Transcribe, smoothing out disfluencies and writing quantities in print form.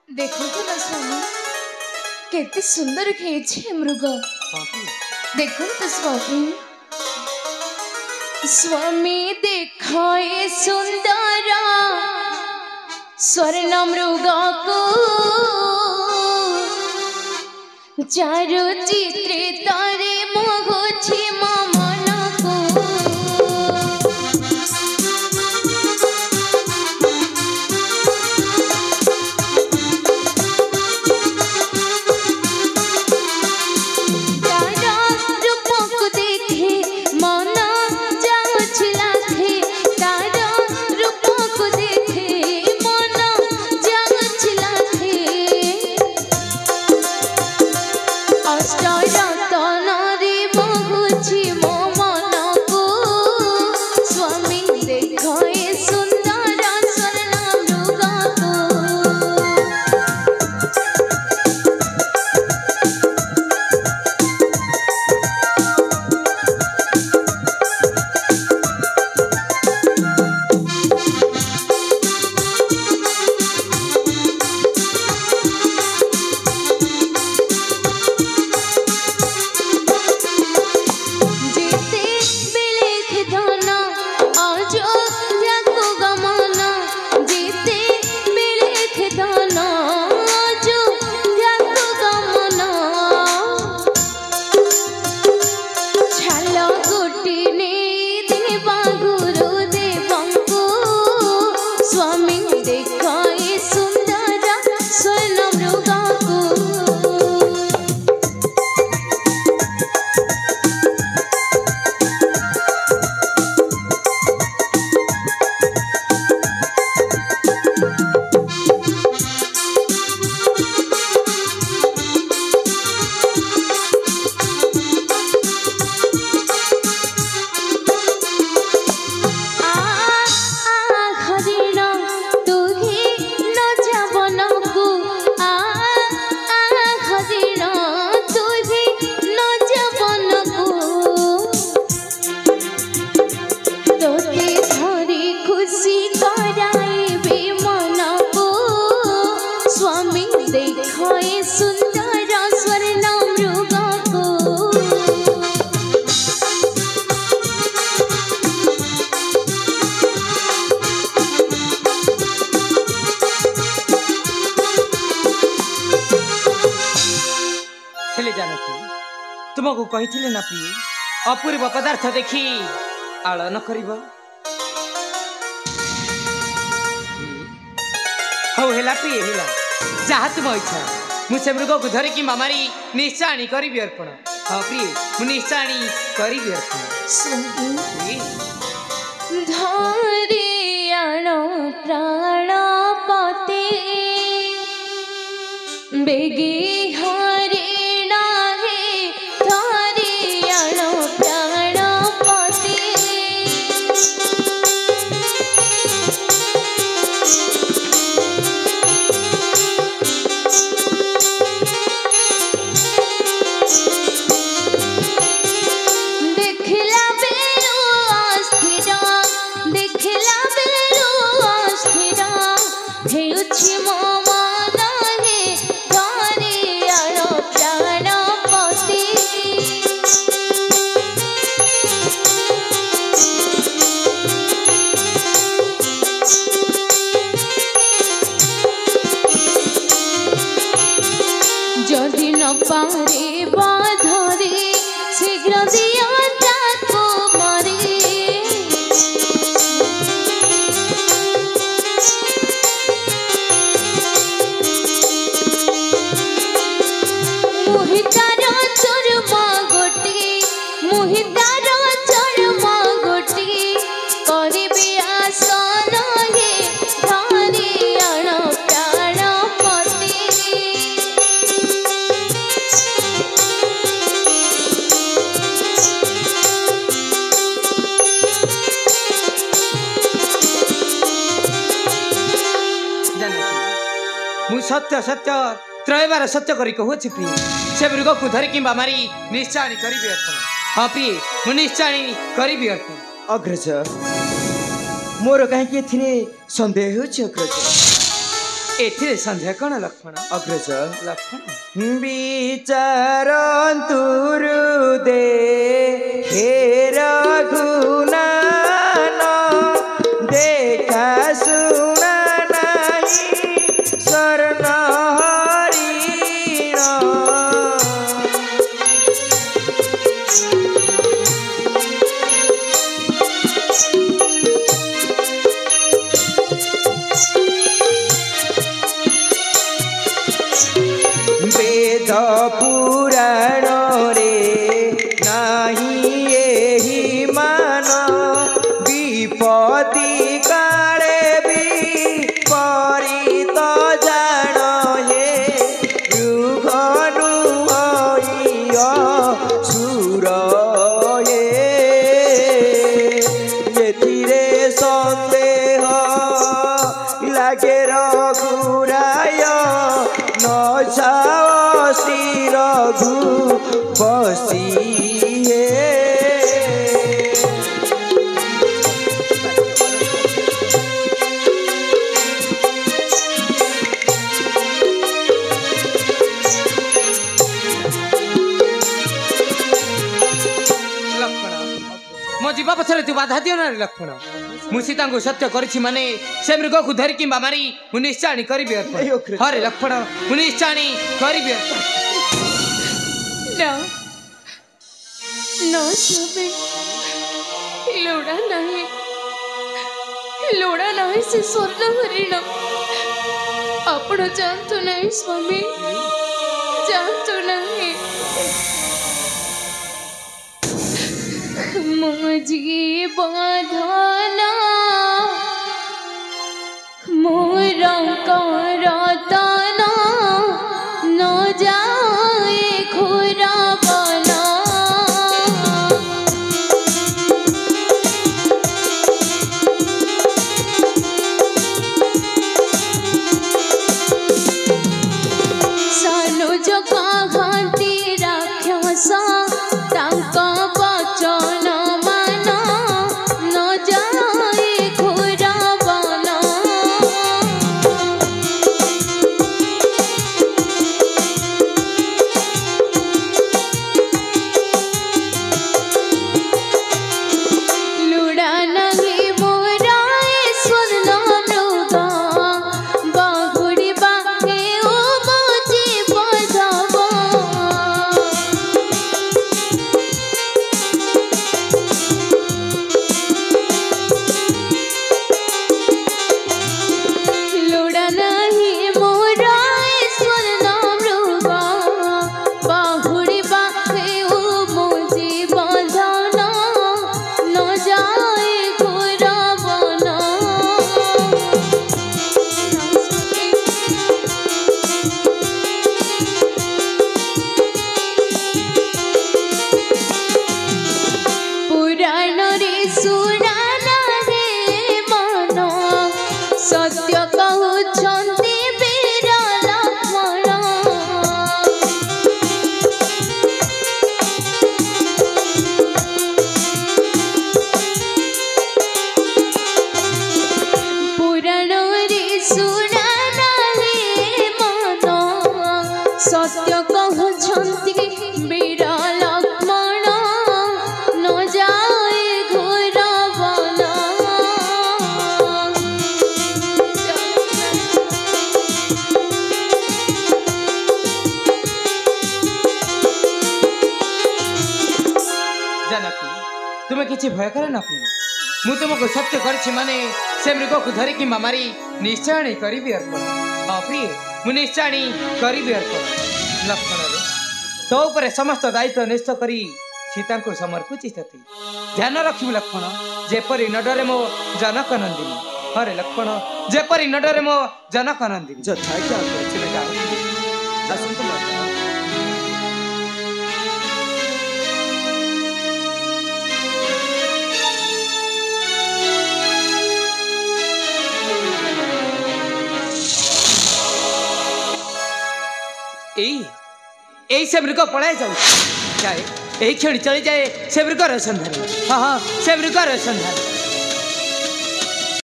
देखो तो ना स्वामी केते सुंदर खेचे मृग। देखो तो स्वामी स्वामी देखो ये सुंदर स्वर्ण मृग को चारु चित्रित रे मोहछि मन को। तुमको कही ना प्रिय अपूर्व पदार्थ देखी आलन करिब हौ हेला प्रिय हेला जहाँ तुम इच्छा मुझे मृग को धरिकी मामारी निश्चाणी करी अर्पण। हाँ प्रिय मु निश्चाणी करी अर्पण। धरि आण प्राणपति बेगी सत्य सत्य त्रयबार सत्य करी कहूँ प्रिय से मृग को धरिकी मारी निश्चाणी करी अर्पण। हाँ प्रिय मु निश्चाणी करी अर्पण। अग्रज मोर कहीं सन्देह हो अग्रज एथिरे संध्या कौन लक्ष्मण अग्रज लक्ष्मण विचारन्तु दे हे रघुनान देखा सुना नहीं शरण हरिण वेद पुराण रे नाही एहि मान विपत्ति काले विपरीत जान हे युगनु होइय सुर हे एथिरे संदेह लागे रघुराय न जाओ श्री रघु बसी मो जीवा पछरे तू बाधा दियो ना रे लक्ष्मण मु सीता को सत्य करिछि माने से मृग को धरि कि मारी मु निश्चय करबी अर्पण हरे लक्ष्मण मु निश्चय करबी अर्पण ना ना स्वामी लोड़ा नहीं से स्वर्ण हरिण आपण जानतु नहीं स्वामी जानतु नहीं मुझे बाधना मोर करतना न जाए घोरा बना सानो जगा घाटी राक्षस तांका वचन मान न जाए घोरा बना लुड़ा नहीं मोरा स्वर्ण मृग बाहुड़ी बाहे ओ मोजी बधवा लुड़ा नहीं मोरा स्वर्ण मृग बाहुड़ी बाहे ओ मोजी बधना न जाए घोरा बना पुराण रे सुना हे मन सत्य कहउछन्ति वीर लक्ष्मण पुराण रे सुना हे मन सत्य कहउछन्ति वीर लक्ष्मण न जाए घोरा बना जानकी तुम्हें किसी भय करे ना मु तुमको सत्य करिछि माने से मृग को धरि कि मारी निश्चय करबी अर्पण हाँ प्रिय मु निश्चय करबी अर्पण लक्ष्मण रे तो ऊपर समस्त दायित्व निश्चय करी सीता को समर्पित थी ध्यान रखिबु लक्ष्मण जेपरी न डरे मो जनक नंदिनी हरे लक्ष्मण जेपरी न डरे मो जनक नंदिनी जथा क्या चले जाओ आसंत माता से मृग पलाय जाए क्षण चली जाए से मृगर संधान हाँ हाँ से मृगर संधान